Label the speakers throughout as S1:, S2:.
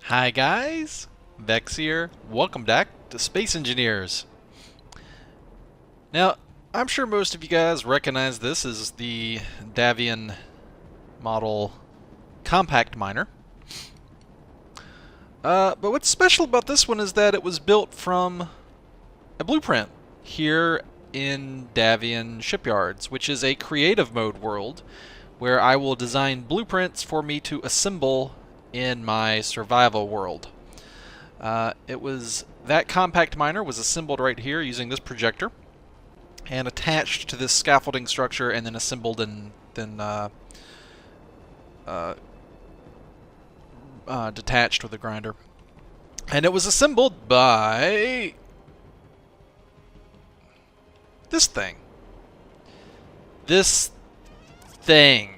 S1: Hi guys, Vechs here. Welcome back to Space Engineers. Now, I'm sure most of you guys recognize this as the Davian model compact miner. But what's special about this one is that it was built from a blueprint here in Davian shipyards, which is a creative mode world where I will design blueprints for me to assemble in my survival world. That compact miner was assembled right here using this projector and attached to this scaffolding structure and then assembled and then detached with a grinder. And it was assembled by this thing. This thing.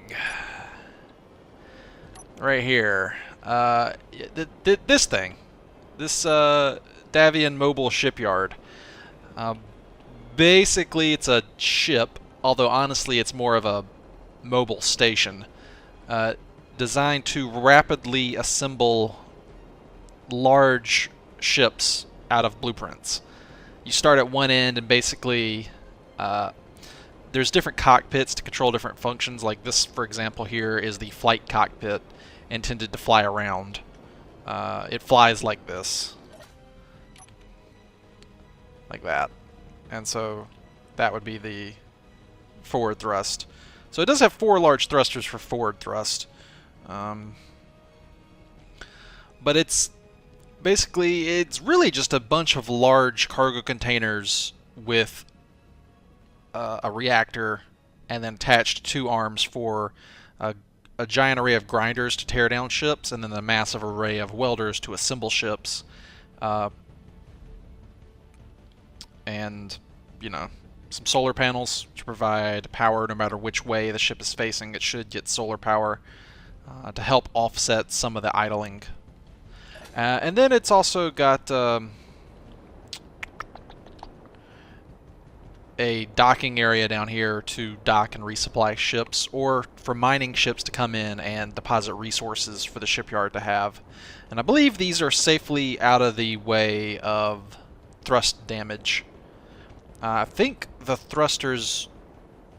S1: Right here. This thing. This Davian mobile shipyard. Basically, it's a ship, although honestly it's more of a mobile station, designed to rapidly assemble large ships out of blueprints. You start at one end and basically there's different cockpits to control different functions. Like this, for example, here is the flight cockpit intended to fly around. It flies like this. Like that. And so that would be the forward thrust. So it does have 4 large thrusters for forward thrust. But it's really just a bunch of large cargo containers with a reactor and then attached 2 arms for a giant array of grinders to tear down ships and then a massive array of welders to assemble ships. And, you know, some solar panels to provide power no matter which way the ship is facing. It should get solar power to help offset some of the idling. And then it's also got a docking area down here to dock and resupply ships, or for mining ships to come in and deposit resources for the shipyard to have. And I believe these are safely out of the way of thrust damage. I think the thrusters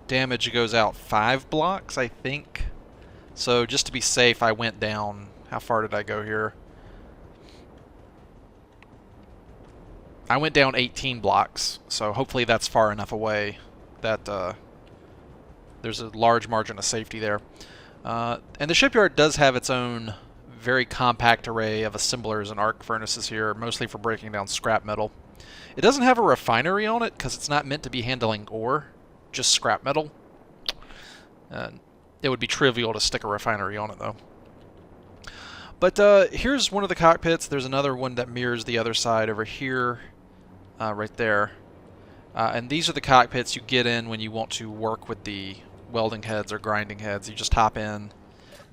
S1: damage goes out 5 blocks, I think. So just to be safe, I went down. How far did I go here? I went down 18 blocks, so hopefully that's far enough away that there's a large margin of safety there. And the shipyard does have its own very compact array of assemblers and arc furnaces here, mostly for breaking down scrap metal. It doesn't have a refinery on it because it's not meant to be handling ore, just scrap metal. It would be trivial to stick a refinery on it, though. But here's one of the cockpits. There's another one that mirrors the other side over here, right there. And these are the cockpits you get in when you want to work with the welding heads or grinding heads. You just hop in,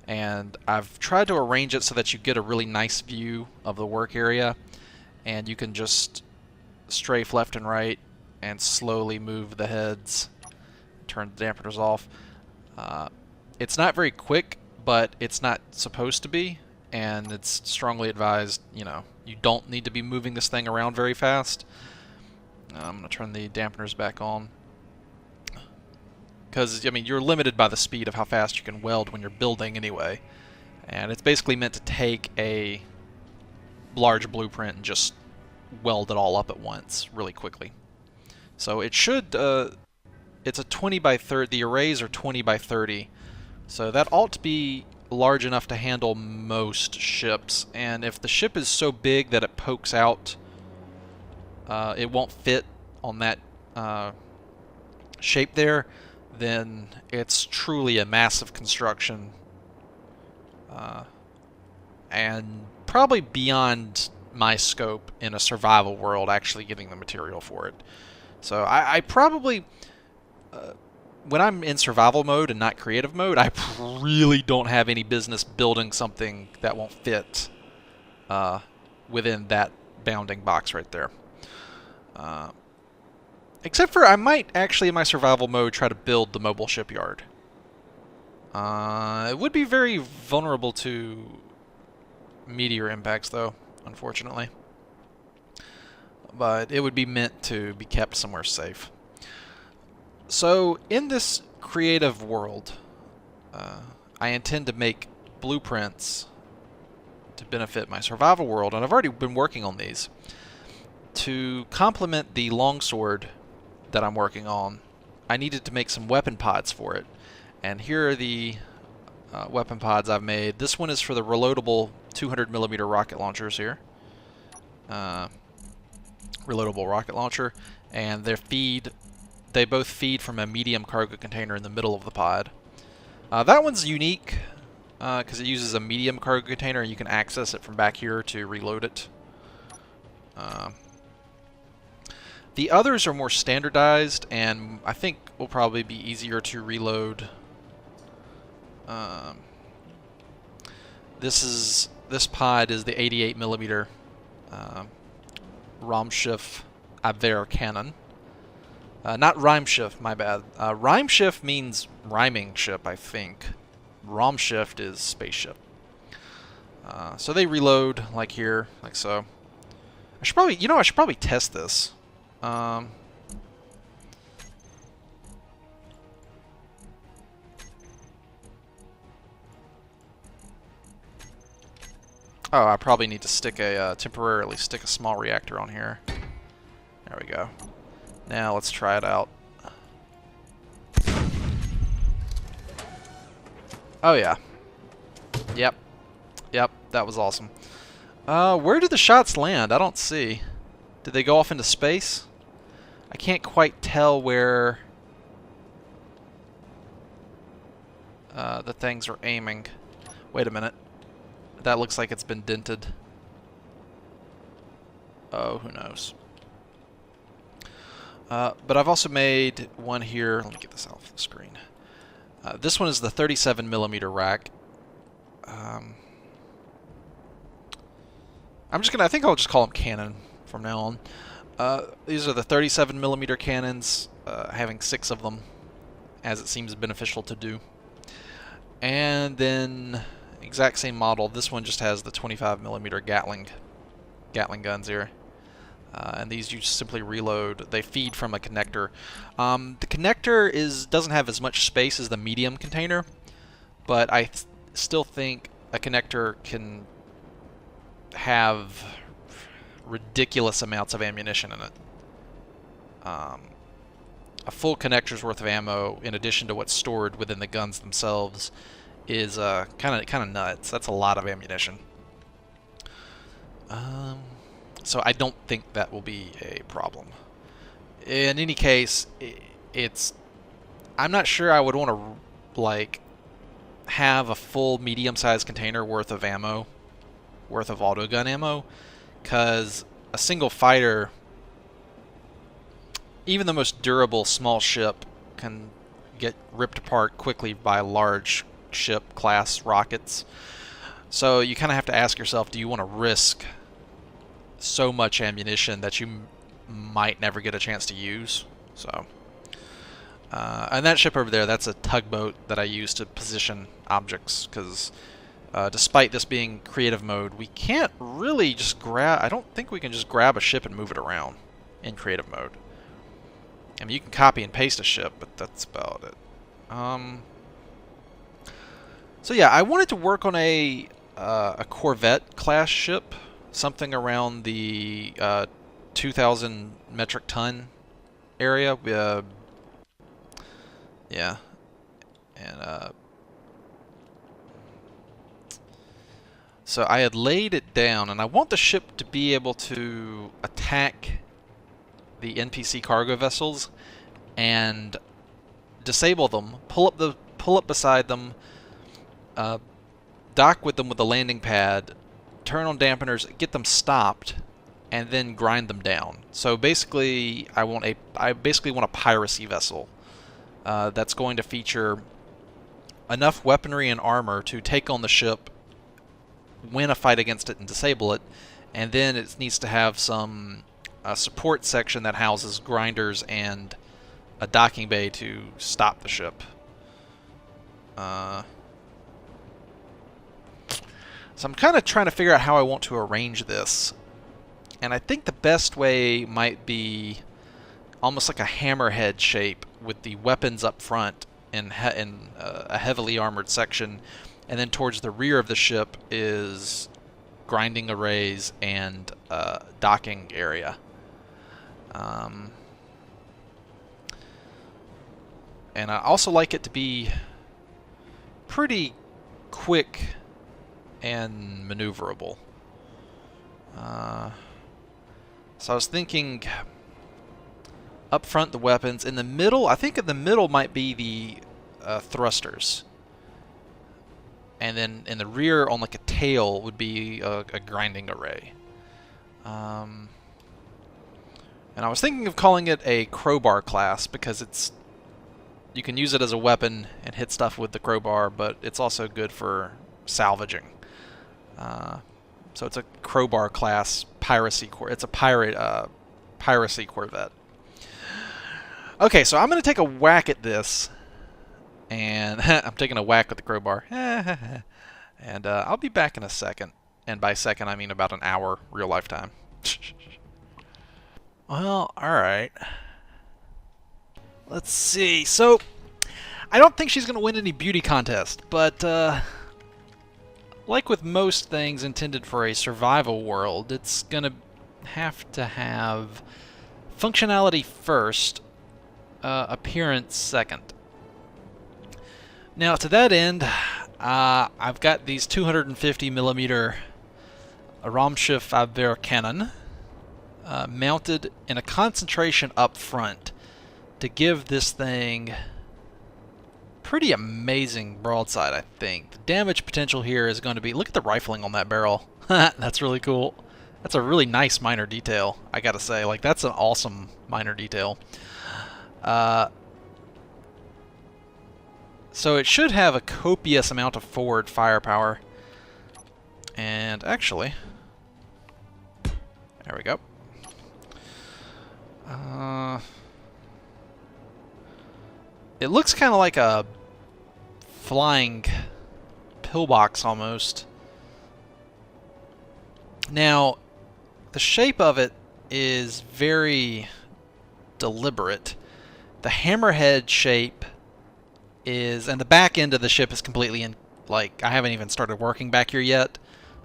S1: and I've tried to arrange it so that you get a really nice view of the work area, and you can just strafe left and right and slowly move the heads, turn the dampeners off. It's not very quick, but it's not supposed to be, and it's strongly advised, you know, you don't need to be moving this thing around very fast. I'm going to turn the dampeners back on, because, I mean, you're limited by the speed of how fast you can weld when you're building anyway, and it's basically meant to take a large blueprint and just weld it all up at once really quickly. So it should, it's a 20 by 30, the arrays are 20 by 30, so that ought to be large enough to handle most ships. And if the ship is so big that it pokes out, it won't fit on that shape there, then it's truly a massive construction, and probably beyond my scope in a survival world actually getting the material for it. So I probably, when I'm in survival mode and not creative mode, I really don't have any business building something that won't fit within that bounding box right there. Except for I might actually in my survival mode try to build the mobile shipyard. It would be very vulnerable to meteor impacts, though, unfortunately. But it would be meant to be kept somewhere safe. So, in this creative world, I intend to make blueprints to benefit my survival world, and I've already been working on these. To complement the longsword that I'm working on, I needed to make some weapon pods for it. And here are the weapon pods I've made. This one is for the reloadable 200mm rocket launchers here. Reloadable rocket launcher, and they both feed from a medium cargo container in the middle of the pod. That one's unique because it uses a medium cargo container, and you can access it from back here to reload it. The others are more standardized, and I think will probably be easier to reload. This pod is the 88mm Raumschiff Abwehr cannon. Not Rhymeschiff, my bad. Rhymeschiff means rhyming ship, I think. Raumschiff is spaceship. So they reload like here, like so. I should probably test this. Oh, I probably need to temporarily stick a small reactor on here. There we go. Now let's try it out. Oh yeah. Yep. Yep, that was awesome. Where did the shots land? I don't see. Did they go off into space? I can't quite tell where the things are aiming. Wait a minute. That looks like it's been dented. Oh, who knows. But I've also made one here. Let me get this off the screen. This one is the 37mm rack. I think I'll just call them cannon from now on. These are the 37mm cannons, having 6 of them, as it seems beneficial to do. And then, exact same model, this one just has the 25mm Gatling guns here. And these you just simply reload. They feed from a connector. The connector doesn't have as much space as the medium container, but I still think a connector can have ridiculous amounts of ammunition in it. A full connector's worth of ammo, in addition to what's stored within the guns themselves, is kind of nuts. That's a lot of ammunition. So I don't think that will be a problem. In any case, I'm not sure I would want to like have a full medium-sized container worth of ammo, worth of autogun ammo, because a single fighter, even the most durable small ship, can get ripped apart quickly by large ship class rockets. So you kind of have to ask yourself, do you want to risk so much ammunition that you might never get a chance to use? So, and that ship over there, that's a tugboat that I use to position objects, because despite this being creative mode, we can't really just I don't think we can just grab a ship and move it around in creative mode. I mean, you can copy and paste a ship, but that's about it. So yeah, I wanted to work on a Corvette class ship, something around the 2,000 metric ton area. Yeah, and so I had laid it down, and I want the ship to be able to attack the NPC cargo vessels and disable them, pull up beside them, dock with them with a landing pad, turn on dampeners, get them stopped, and then grind them down. So basically, I basically want a piracy vessel that's going to feature enough weaponry and armor to take on the ship, win a fight against it, and disable it. And then it needs to have some support section that houses grinders and a docking bay to stop So I'm kind of trying to figure out how I want to arrange this. And I think the best way might be almost like a hammerhead shape with the weapons up front in a heavily armored section, and then towards the rear of the ship is grinding arrays and docking area. And I also like it to be pretty quick and maneuverable. So I was thinking up front the weapons. In the middle, I think in the middle might be the thrusters. And then in the rear on like a tail would be a grinding array. And I was thinking of calling it a crowbar class because you can use it as a weapon and hit stuff with the crowbar, but it's also good for salvaging. So it's a crowbar class piracy. It's a piracy corvette. Okay, so I'm going to take a whack at this, and I'm taking a whack with the crowbar. And I'll be back in a second. And by second, I mean about an hour real life time. Well, alright. Let's see. So, I don't think she's going to win any beauty contest, but like with most things intended for a survival world, it's going to have functionality first, appearance second. Now, to that end, I've got these 250mm Raumschiff Abwehrkannon mounted in a concentration up front to give this thing pretty amazing broadside, I think. The damage potential here is going to be... Look at the rifling on that barrel. That's really cool. That's a really nice minor detail, I gotta say. Like, that's an awesome minor detail. So it should have a copious amount of forward firepower. And actually... There we go. It looks kind of like a flying pillbox almost. Now, the shape of it is very deliberate. The hammerhead shape is, and the back end of the ship is completely in, like, I haven't even started working back here yet.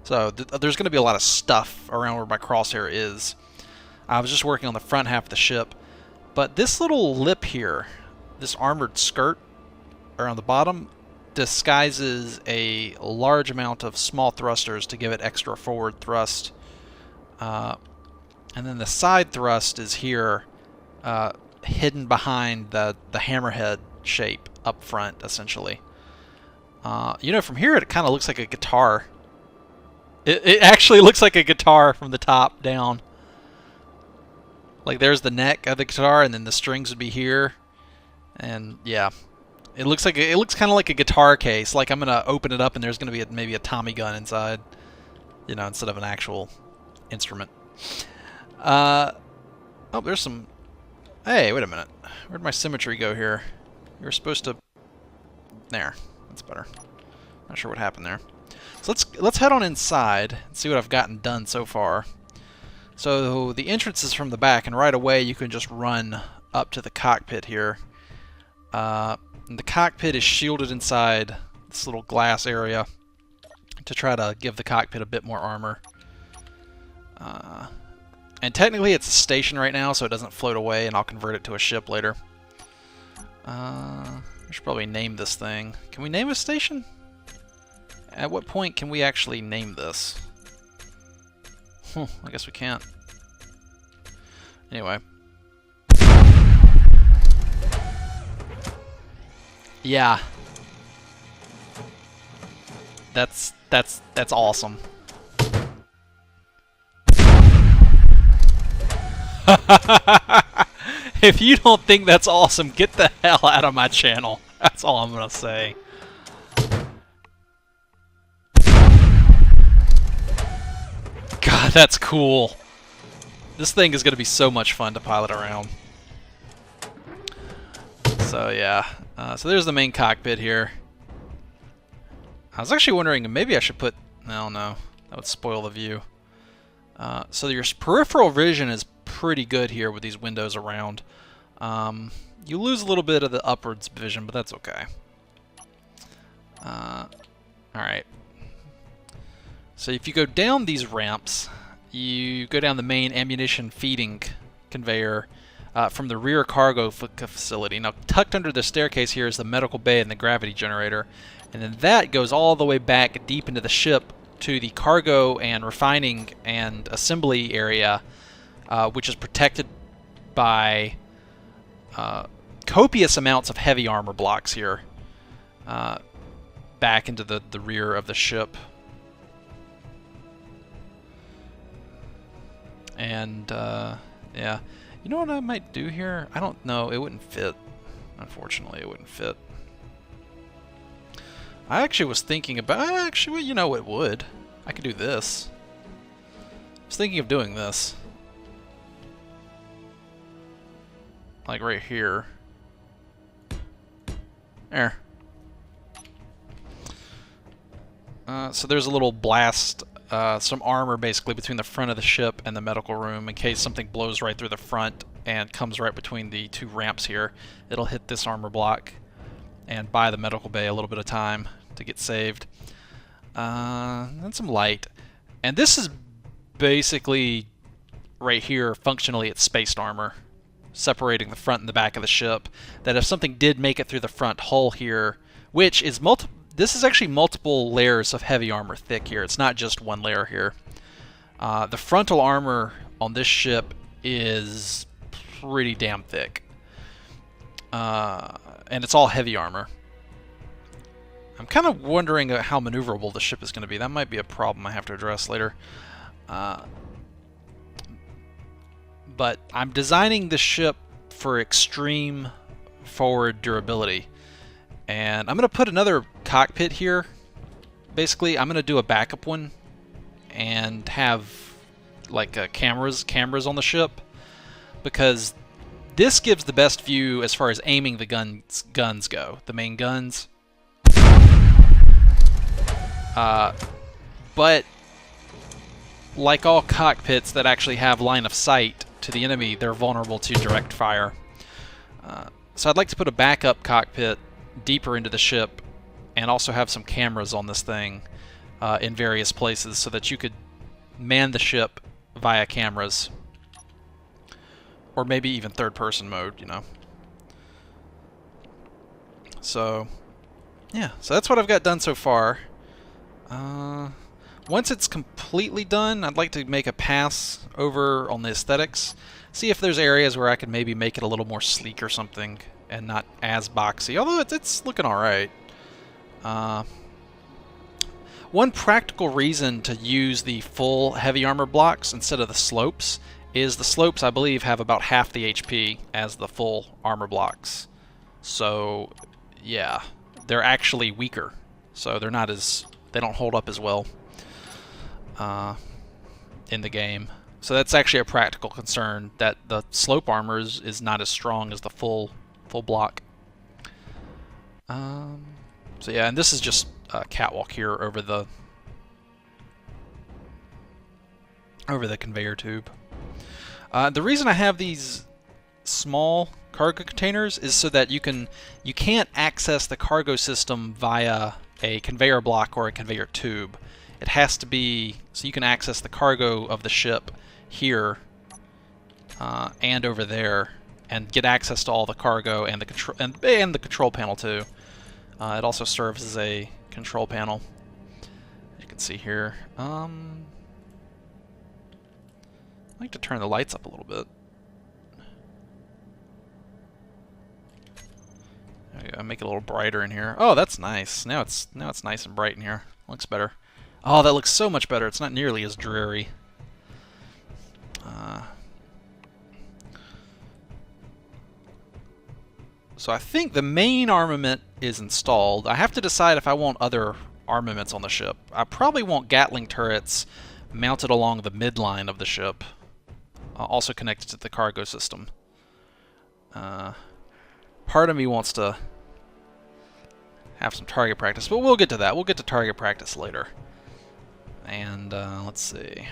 S1: So there's going to be a lot of stuff around where my crosshair is. I was just working on the front half of the ship. But this little lip here, this armored skirt around the bottom, disguises a large amount of small thrusters to give it extra forward thrust. And then the side thrust is here, hidden behind the hammerhead shape up front, essentially. You know, from here it kind of looks like a guitar. It actually looks like a guitar from the top down. Like, there's the neck of the guitar, and then the strings would be here. And yeah, it looks kind of like a guitar case. Like, I'm gonna open it up, and there's gonna be maybe a Tommy gun inside, you know, instead of an actual instrument. Oh, there's some. Hey, wait a minute. Where'd my symmetry go here? You were supposed to. There. That's better. Not sure what happened there. So let's head on inside and see what I've gotten done so far. So the entrance is from the back, and right away you can just run up to the cockpit here. And the cockpit is shielded inside this little glass area to try to give the cockpit a bit more armor. And technically it's a station right now, so it doesn't float away, and I'll convert it to a ship later. I should probably name this thing. Can we name a station? At what point can we actually name this? I guess we can't. Anyway. Yeah. That's awesome. If you don't think that's awesome, get the hell out of my channel. That's all I'm gonna say. God, that's cool. This thing is going to be so much fun to pilot around. So yeah, so there's the main cockpit here. I was actually wondering maybe I should put No, no. That would spoil the view. So your peripheral vision is pretty good here with these windows around. You lose a little bit of the upwards vision, but that's okay. Alright. So if you go down these ramps, you go down the main ammunition feeding conveyor from the rear cargo facility. Now, tucked under the staircase here is the medical bay and the gravity generator. And then that goes all the way back deep into the ship to the cargo and refining and assembly area, which is protected by copious amounts of heavy armor blocks here, back into the rear of the ship. And, yeah. You know what I might do here? I don't know. It wouldn't fit. Unfortunately, it wouldn't fit. I actually was thinking about... Actually, you know, it would. I could do this. I was thinking of doing this. Like right here. There. So there's a little blast, some armor basically between the front of the ship and the medical room in case something blows right through the front and comes right between the two ramps here. It'll hit this armor block and buy the medical bay a little bit of time to get saved. And some light. And this is basically right here, functionally it's spaced armor, separating the front and the back of the ship, that if something did make it through the front hull here, which is this is actually multiple layers of heavy armor thick here. It's not just one layer here. The frontal armor on this ship is pretty damn thick. And it's all heavy armor. I'm kind of wondering how maneuverable the ship is going to be. That might be a problem I have to address later. But I'm designing the ship for extreme forward durability. And I'm going to put another cockpit here. Basically, I'm going to do a backup one and have like cameras on the ship, because this gives the best view as far as aiming the guns go, the main guns. But like all cockpits that actually have line of sight to the enemy, they're vulnerable to direct fire. So I'd like to put a backup cockpit deeper into the ship and also have some cameras on this thing in various places so that you could man the ship via cameras, or maybe even third-person mode, you know. So yeah, so that's what I've got done so far. Once it's completely done, I'd like to make a pass over on the aesthetics, see if there's areas where I could maybe make it a little more sleek or something and not as boxy, although it's looking alright. One practical reason to use the full heavy armor blocks instead of the slopes is the slopes, I believe, have about half the HP as the full armor blocks. So yeah, they're actually weaker, so they're not as, they don't hold up as well in the game. So that's actually a practical concern, that the slope armor is not as strong as the full block. So yeah, and this is just a catwalk here over the conveyor tube. The reason I have these small cargo containers is so that you can't access the cargo system via a conveyor block or a conveyor tube. It has to be so you can access the cargo of the ship here and over there, and get access to all the cargo and the control and the control panel too. It also serves as a control panel, as you can see here. I'd like to turn the lights up a little bit. There we go. Make it a little brighter in here. Oh, that's nice. Now it's nice and bright in here. Looks better. Oh, that looks so much better. It's not nearly as dreary. So I think the main armament is installed. I have to decide if I want other armaments on the ship. I probably want Gatling turrets mounted along the midline of the ship, also connected to the cargo system. Part of me wants to have some target practice, but we'll get to that. We'll get to target practice later. And let's see.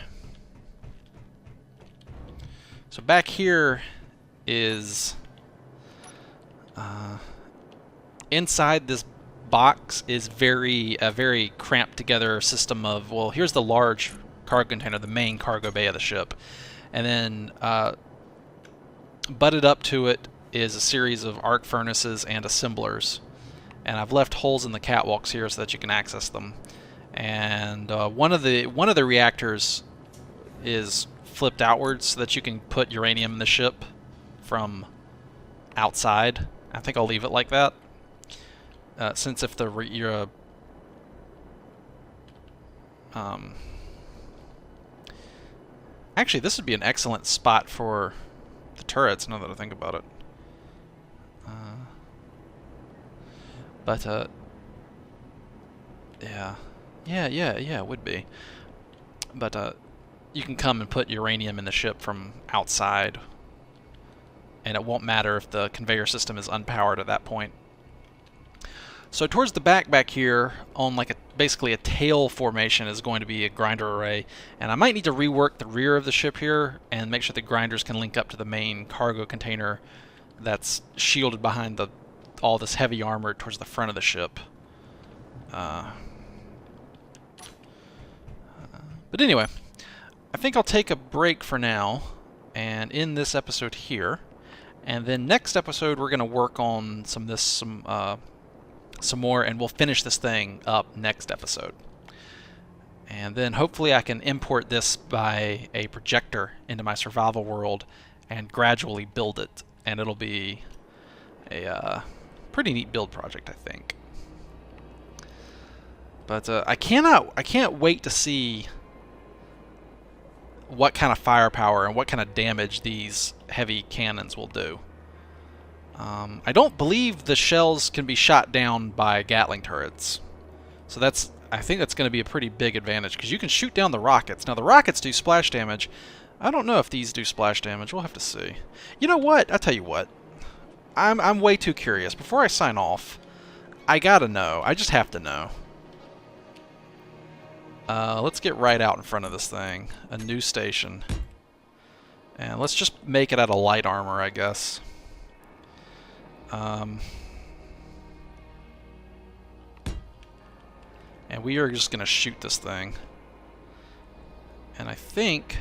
S1: So back here is inside this box is a very cramped together system of, well, here's the large cargo container, the main cargo bay of the ship, and then butted up to it is a series of arc furnaces and assemblers, and I've left holes in the catwalks here so that you can access them. And one of the reactors is flipped outwards so that you can put uranium in the ship from outside. I think I'll leave it like that. Since if actually, this would be an excellent spot for the turrets, now that I think about it. Yeah, it would be. But you can come and put uranium in the ship from outside, and it won't matter if the conveyor system is unpowered at that point. So towards the back here, on like basically a tail formation, is going to be a grinder array, and I might need to rework the rear of the ship here and make sure the grinders can link up to the main cargo container that's shielded behind all this heavy armor towards the front of the ship. But anyway, I think I'll take a break for now and end this episode here, and then next episode we're going to work on some more, and we'll finish this thing up next episode. And then hopefully I can import this by a projector into my survival world and gradually build it, and it'll be a pretty neat build project, I think. But I can't wait to see what kind of firepower and what kind of damage these heavy cannons will do. I don't believe the shells can be shot down by Gatling turrets, so I think that's going to be a pretty big advantage, because you can shoot down the rockets. Now the rockets do splash damage. I don't know if these do splash damage. We'll have to see. You know what? I'll tell you what. I'm way too curious. Before I sign off, I gotta know. I just have to know. Let's get right out in front of this thing. A new station. And let's just make it out of light armor, I guess. And we are just going to shoot this thing. And I think...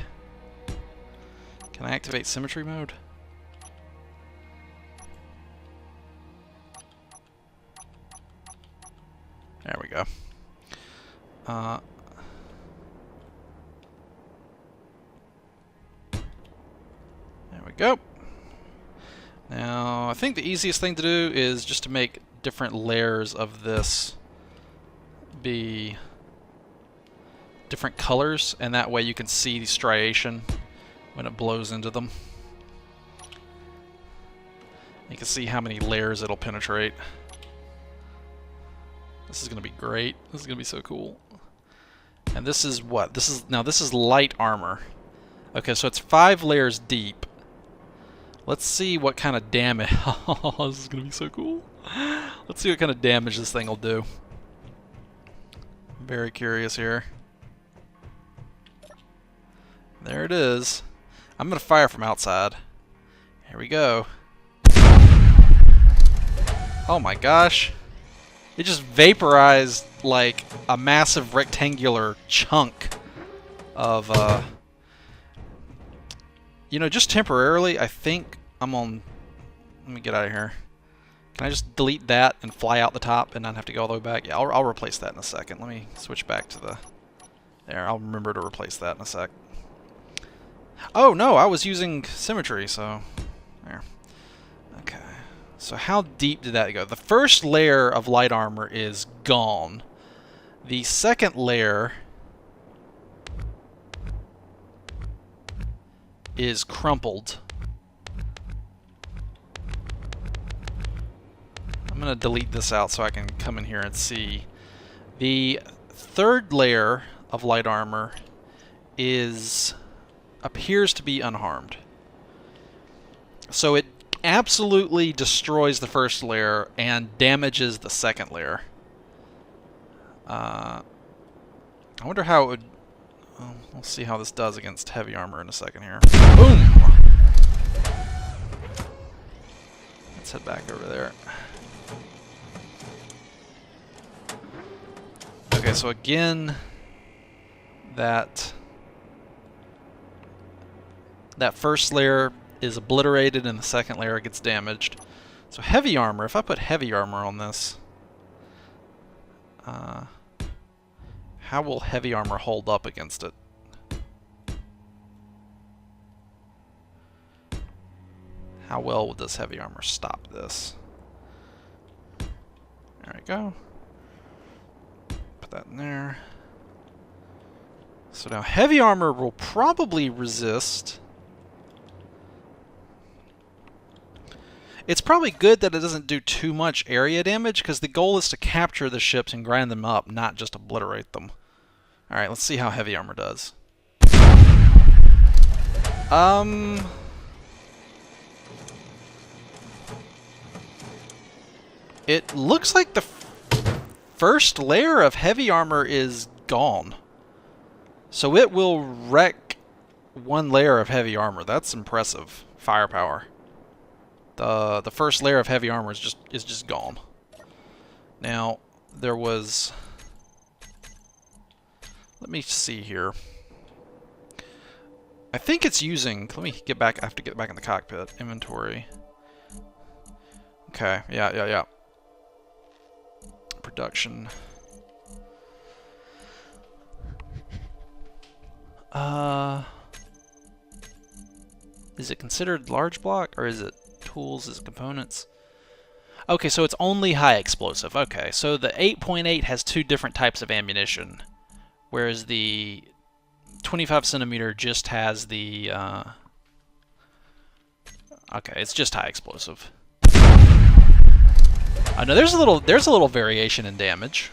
S1: Can I activate symmetry mode? There we go. There we go. Now, I think the easiest thing to do is just to make different layers of this be different colors, and that way you can see the striation when it blows into them. You can see how many layers it'll penetrate. This is going to be great. This is going to be so cool. And this is what? This is light armor. Okay, so it's 5 layers deep. Let's see what kind of damage... Oh, this is going to be so cool. Let's see what kind of damage this thing will do. Very curious here. There it is. I'm going to fire from outside. Here we go. Oh my gosh. It just vaporized like a massive rectangular chunk of... You know, just temporarily, I think I'm on... Let me get out of here. Can I just delete that and fly out the top and not have to go all the way back? Yeah, I'll replace that in a second. Let me switch back to the... There, I'll remember to replace that in a sec. Oh, no, I was using symmetry, so... There. Okay. So how deep did that go? The first layer of light armor is gone. The second layer... is crumpled. I'm going to delete this out so I can come in here and see. The third layer of light armor appears to be unharmed. So it absolutely destroys the first layer and damages the second layer. I wonder how it would... We'll see how this does against heavy armor in a second here. Boom! Let's head back over there. Okay, so again, that first layer is obliterated and the second layer gets damaged. So heavy armor, if I put heavy armor on this, how will heavy armor hold up against it? How well does heavy armor stop this? There we go. Put that in there. So now heavy armor will probably resist. It's probably good that it doesn't do too much area damage, because the goal is to capture the ships and grind them up, not just obliterate them. Alright, let's see how heavy armor does. It looks like the first layer of heavy armor is gone. So it will wreck one layer of heavy armor. That's impressive firepower. The first layer of heavy armor is just gone. Now there was. Let me see here. I think it's using. Let me get back. I have to get back in the cockpit. Inventory. Okay. Yeah. Production. Is it considered large block, or is it tools, is it components? Okay, so it's only high explosive. Okay, so the 8.8 has two different types of ammunition, whereas the 25 centimeter just has the okay, it's just high explosive. I know there's a little variation in damage.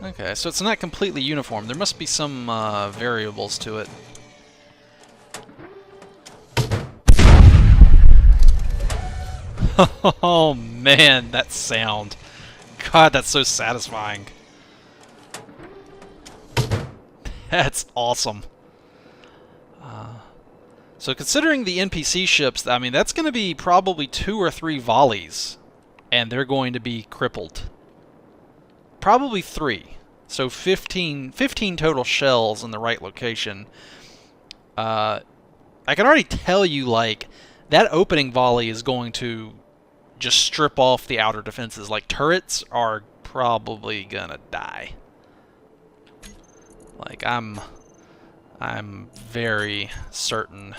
S1: Okay, so it's not completely uniform. There must be some variables to it. Oh man, that sound. God, that's so satisfying. That's awesome. So considering the NPC ships, I mean, that's going to be probably 2 or 3 volleys, and they're going to be crippled. Probably 3. So 15 total shells in the right location. I can already tell you, like, that opening volley is going to just strip off the outer defenses. Like, turrets are probably gonna die. Like, I'm very certain.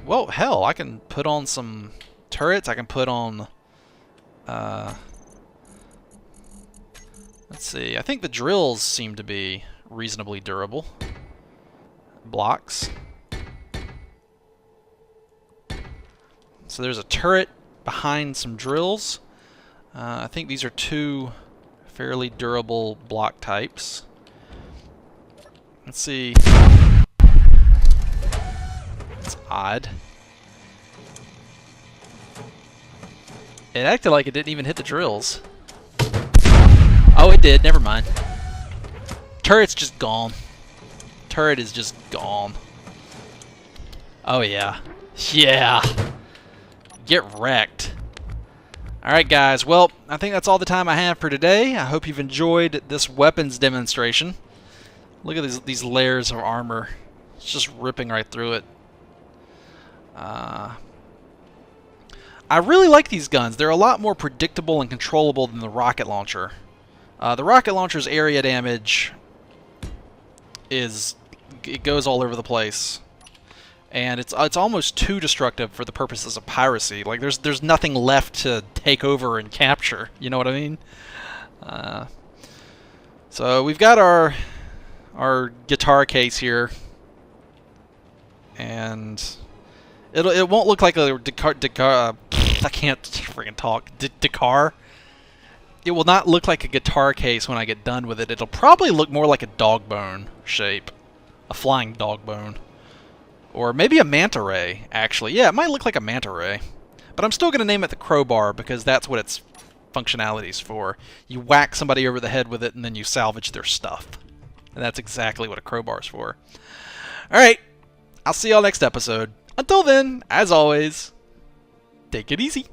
S1: Well, hell, I can put on some turrets. I can put on. Let's see. I think the drills seem to be reasonably durable. Blocks. So there's a turret behind some drills. I think these are 2 fairly durable block types. Let's see. It's odd. It acted like it didn't even hit the drills. Oh, it did. Never mind. Turret's just gone. Turret is just gone. Oh, yeah. Yeah. Get wrecked. Alright, guys. Well, I think that's all the time I have for today. I hope you've enjoyed this weapons demonstration. Look at these layers of armor. It's just ripping right through it. I really like these guns. They're a lot more predictable and controllable than the rocket launcher. The rocket launcher's area damage it goes all over the place, and it's almost too destructive for the purposes of piracy. Like there's nothing left to take over and capture. You know what I mean? So we've got our guitar case here, and it won't look like a I can't freaking talk. Dakar. It will not look like a guitar case when I get done with it. It'll probably look more like a dog bone shape. A flying dog bone. Or maybe a manta ray, actually. Yeah, it might look like a manta ray. But I'm still going to name it the crowbar because that's what its functionality is for. You whack somebody over the head with it and then you salvage their stuff. And that's exactly what a crowbar is for. Alright, I'll see y'all next episode. Until then, as always, take it easy.